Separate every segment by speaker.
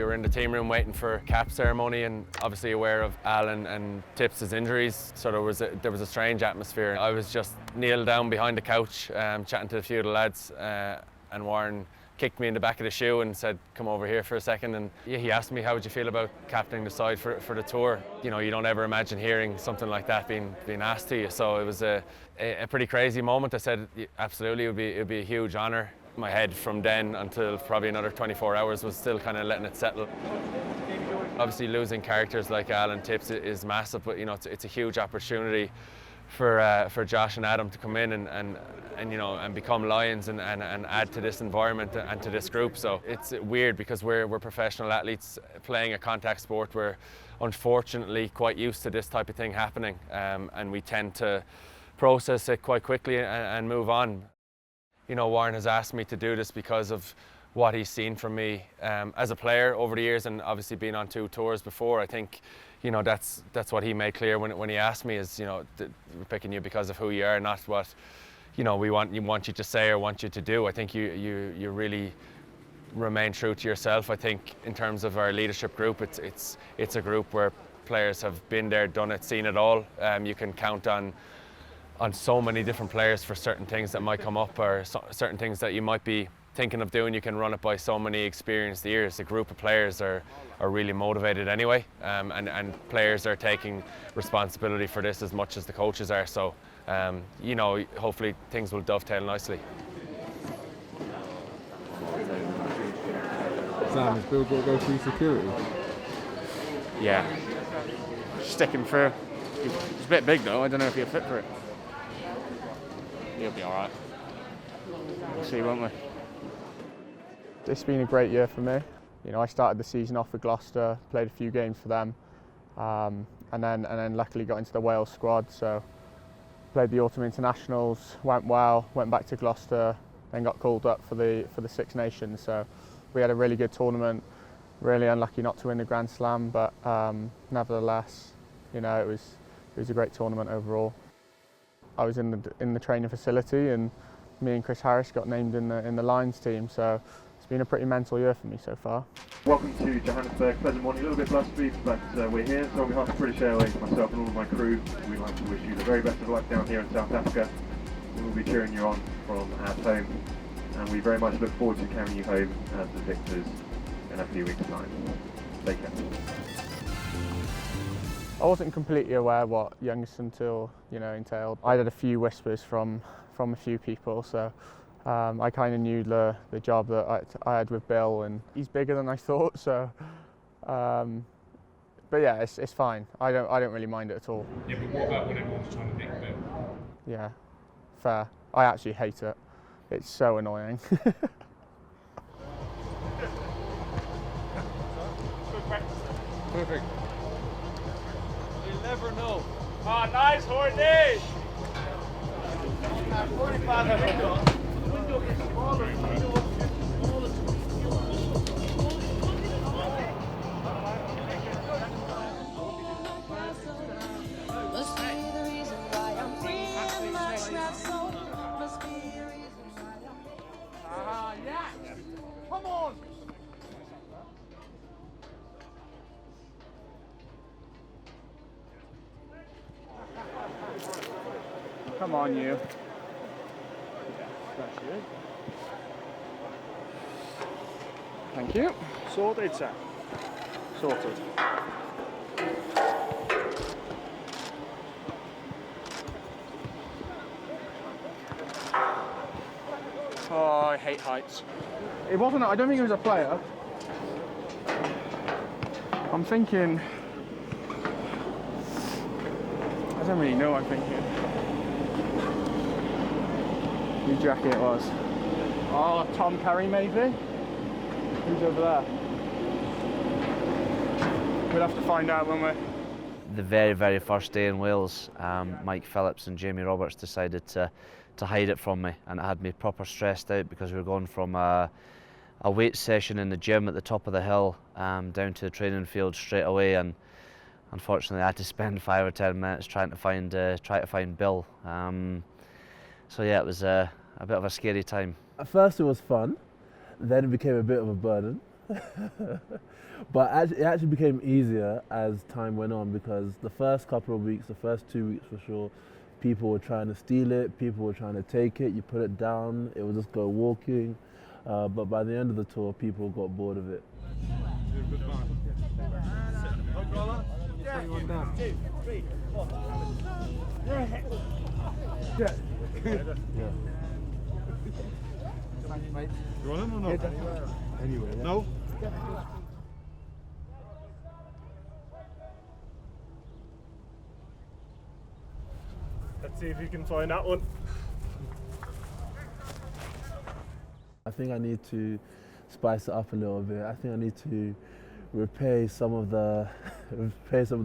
Speaker 1: We were in the team room waiting for cap ceremony and obviously aware of Alan and 𝐓𝐡𝐞 injuries, so there was a strange atmosphere. I was just kneeled down behind the couch chatting to a few of the lads, and Warren kicked me in the back of the shoe and said, come over here for a second. And he asked me, how would you feel about captaining the side for the tour? You know, you don't ever imagine hearing something like that being asked to you. So it was a pretty crazy moment. I said, absolutely, it would be a huge honour. My head from then until probably another 24 hours was still kind of letting it settle. Obviously losing characters like Alan 𝐓𝐡𝐞 is massive, but you know, it's a huge opportunity for Josh and Adam to come in and become Lions and add to this environment and to this group. So it's weird because we're professional athletes playing a contact sport. We're unfortunately quite used to this type of thing happening, and we tend to process it quite quickly and move on. You know, Warren has asked me to do this because of what he's seen from me as a player over the years, and obviously being on 2 tours before. I think, you know, that's what he made clear when he asked me is, you know, we're picking you because of who you are, not what, you know, we want you to say or want you to do. I think you really remain true to yourself. I think in terms of our leadership group, it's a group where players have been there, done it, seen it all. You can count on so many different players for certain things that might come up, or certain things that you might be thinking of doing. You can run it by so many experienced ears. The group of players are really motivated anyway, and players are taking responsibility for this as much as the coaches are. So, you know, hopefully things will dovetail nicely.
Speaker 2: Sam, is Bill going to go through security?
Speaker 3: Yeah, stick him through. He's a bit big though, I don't know if he'll fit for it. He'll be alright. We'll see, won't we?
Speaker 4: It's been a great year for me. You know, I started the season off with Gloucester, played a few games for them, and then luckily got into the Wales squad. So played the autumn internationals, went well, went back to Gloucester, then got called up for the Six Nations. So we had a really good tournament. Really unlucky not to win the Grand Slam, but nevertheless, you know, it was a great tournament overall. I was in the training facility, and me and Chris Harris got named in the Lions team. So it's been a pretty mental year for me so far.
Speaker 5: Welcome to Johannesburg. Pleasant morning, a little bit blustery, but we're here. So on behalf of British Airways, myself and all of my crew, we'd like to wish you the very best of luck down here in South Africa. We will be cheering you on from at home, and we very much look forward to carrying you home as the victors in a few weeks' time. Take care.
Speaker 4: I wasn't completely aware what 𝐓𝐡𝐞 𝐔𝐥 entailed. I had a few whispers from a few people, so I kind of knew the job that I had with Bill, and he's bigger than I thought. So, but yeah, it's fine. I don't really mind it at all.
Speaker 6: Yeah, but what about when everyone's trying to pick Bill?
Speaker 4: Yeah, fair. I actually hate it. It's so annoying.
Speaker 6: Perfect.
Speaker 7: You'll never know. Oh, nice, Horny! 45 window. The window gets smaller. The window gets smaller. Yeah! Come on!
Speaker 3: Come on, you. Thank you.
Speaker 7: Sorted, sir.
Speaker 3: Sorted. Oh, I hate heights. It wasn't, I don't think it was a player. I'm thinking, I don't really know what I'm thinking. Whose jacket it was? Oh, Tom Curry maybe? Who's over there? We'll have to find out, won't we?
Speaker 8: The very first day in Wales, Mike Phillips and Jamie Roberts decided to hide it from me, and it had me proper stressed out because we were going from a weight session in the gym at the top of the hill down to the training field straight away, and unfortunately I had to spend 5 or 10 minutes trying to find Bill. So yeah, it was a bit of a scary time.
Speaker 2: At first it was fun, then it became a bit of a burden.
Speaker 9: But it actually became easier as time went on, because the first couple of weeks, the first 2 weeks for sure, people were trying to steal it, people were trying to take it, you put it down, it would just go walking. But by the end of the tour, people got bored of it.
Speaker 7: You on him or not? Anyway. No? Let's see if you can find that one.
Speaker 9: I think I need to spice it up a little bit. I think I need to repay some of the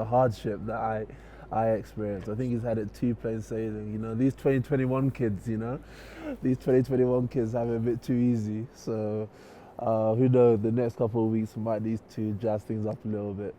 Speaker 9: hardship that I experienced. I think he's had it too plain sailing. You know, these 2021 kids, these 2021 kids have it a bit too easy. So who knows, the next couple of weeks we might need to jazz things up a little bit.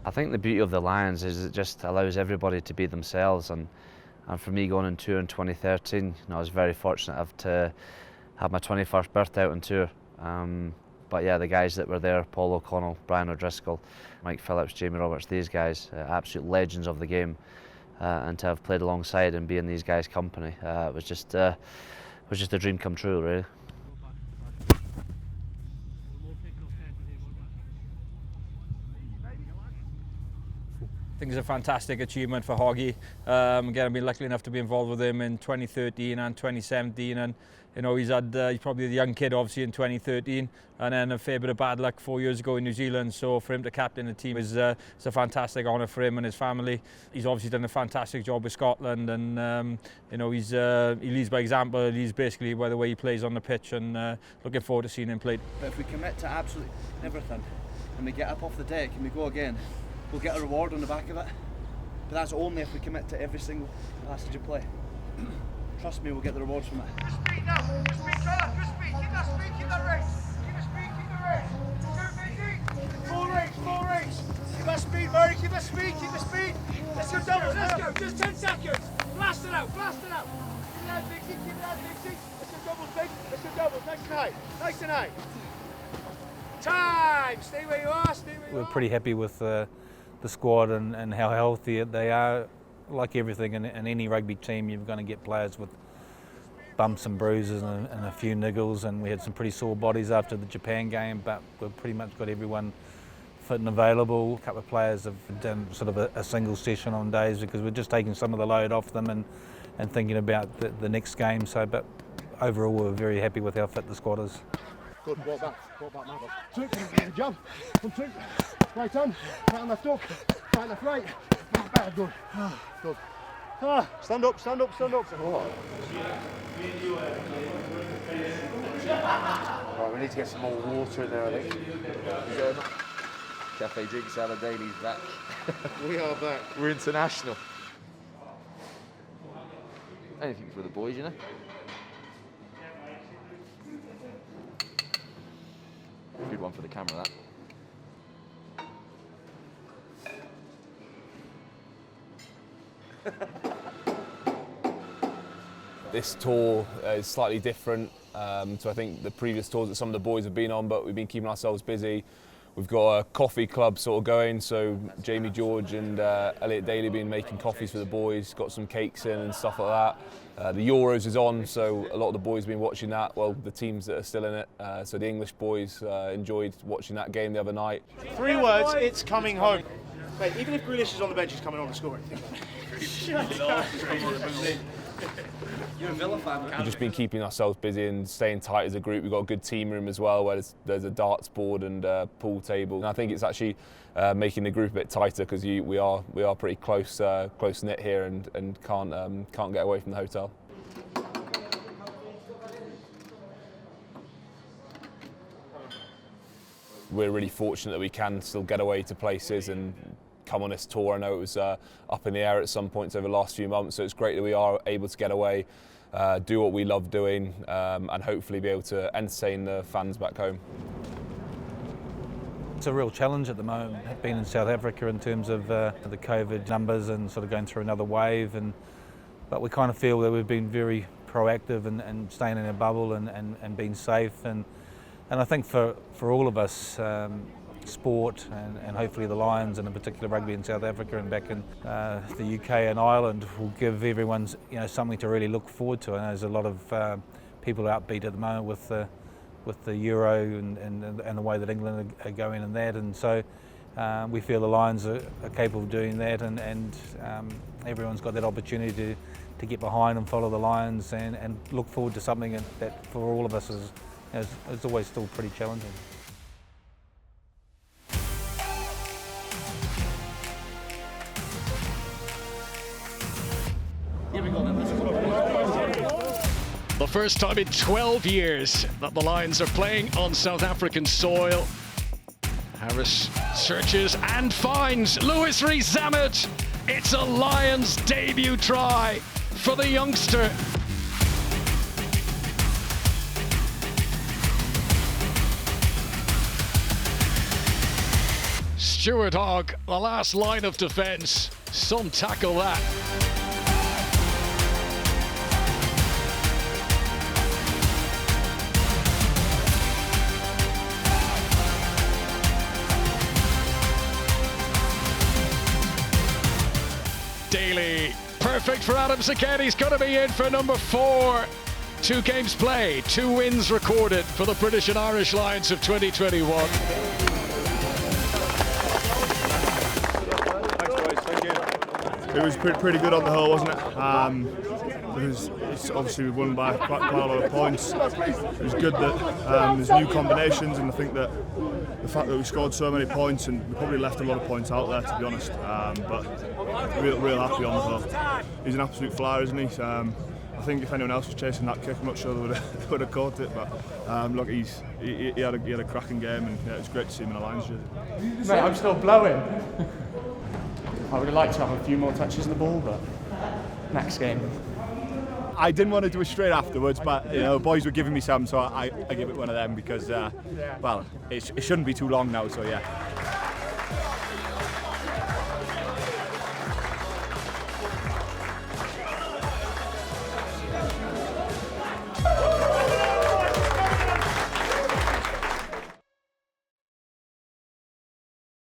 Speaker 8: I think the beauty of the Lions is it just allows everybody to be themselves, and for me going on tour in 2013, I was very fortunate to have my 21st birthday out on tour. But yeah, the guys that were there, Paul O'Connell, Brian O'Driscoll, Mike Phillips, Jamie Roberts, these guys, absolute legends of the game, and to have played alongside and be in these guys' company, was just a dream come true, really.
Speaker 10: I think it's a fantastic achievement for Hoggy. Again, I've been lucky enough to be involved with him in 2013 and 2017, and he's probably the young kid obviously in 2013, and then a fair bit of bad luck 4 years ago in New Zealand. So for him to captain the team is it's a fantastic honour for him and his family. He's obviously done a fantastic job with Scotland, and he leads by example. He leads basically by the way he plays on the pitch, and looking forward to seeing him play.
Speaker 11: But if we commit to absolutely everything and we get up off the deck and we go again, we'll get a reward on the back of it. But that's only if we commit to every single passage of play. Trust me, we'll get the rewards from it.
Speaker 7: Good speed now. Good speed, fella. Good speed. Keep that speed. Keep that race. Keep the speed. Keep the race. Full race. Full race. Keep that speed, Murray. Keep that speed. Keep the speed. Let's go doubles. Let's go. Just 10 seconds. Blast it out. Blast it out. Keep that Dixie. Keep that Dixie. Let's go doubles, big. Let's go doubles. Nice and high. Nice and high. Time. Stay where you are. Stay where you are.
Speaker 12: We're pretty happy with the squad and how healthy they are. Like everything in any rugby team, you're going to get players with bumps and bruises and a few niggles, and we had some pretty sore bodies after the Japan game, but we've pretty much got everyone fit and available. A couple of players have done sort of a single session on days because we're just taking some of the load off them and thinking about the next game. But overall, we're very happy with how fit the squad is.
Speaker 7: Good, walk back, Marvel. Jump, one, two, right on, right on left up, right left, right. Good, good. Stand up, stand up, stand up.
Speaker 13: Right, we need to get some more water in there, I think. Cafe Drink Salad Daily's back.
Speaker 7: We are back.
Speaker 13: We're international. Anything for the boys, Good one for the camera, that.
Speaker 1: This tour is slightly different to I think the previous tours that some of the boys have been on, but we've been keeping ourselves busy. We've got a coffee club sort of going, so Jamie George and Elliot Daly have been making coffees for the boys, got some cakes in and stuff like that. The Euros is on, so a lot of the boys have been watching that, well, the teams that are still in it. So the English boys enjoyed watching that game the other night.
Speaker 7: 3 words, it's coming home. Wait, even if Grealish is on the bench, he's coming on and scoring.
Speaker 11: You're a Villa fan,
Speaker 1: We've just been keeping ourselves busy and staying tight as a group. We've got a good team room as well, where there's a darts board and a pool table. And I think it's actually making the group a bit tighter because we are pretty close knit here and can't get away from the hotel. We're really fortunate that we can still get away to places and come on this tour. I know it was up in the air at some points over the last few months, so it's great that we are able to get away, do what we love doing, and hopefully be able to entertain the fans back home.
Speaker 12: It's a real challenge at the moment, being in South Africa in terms of the COVID numbers and sort of going through another wave, but we kind of feel that we've been very proactive and staying in a bubble and being safe. And I think for all of us, sport and hopefully the Lions and in particular rugby in South Africa and back in the UK and Ireland will give everyone something to really look forward to. I know there's a lot of people upbeat at the moment with the Euro and the way that England are going in that, and so we feel the Lions are capable of doing that, and everyone's got that opportunity to get behind and follow the Lions and look forward to something that for all of us is always still pretty challenging.
Speaker 14: The first time in 12 years that the Lions are playing on South African soil. Harris searches and finds Louis Rees-Zammit. It's a Lions debut try for the youngster. Stuart Hogg, the last line of defence. Some tackle that. Daly, perfect for Adam Saket. He's going to be in for number 4. 2 games played, 2 wins recorded for the British and Irish Lions of 2021.
Speaker 15: It was pretty good on the whole, wasn't it? It's obviously we won by quite a lot of points. It was good that there's new combinations, and I think that the fact that we scored so many points, and we probably left a lot of points out there, to be honest. But real happy on the whole. He's an absolute flyer, isn't he? I think if anyone else was chasing that kick, I'm not sure they would have caught it. But look, he had a cracking game, and yeah, it was great to see him in a Lions jersey.
Speaker 3: Mate, I'm still blowing. I would have liked to have a few more touches on the ball, but next game.
Speaker 15: I didn't want to do it straight afterwards, but boys were giving me some, so I give it one of them because, well, it shouldn't be too long now, so yeah.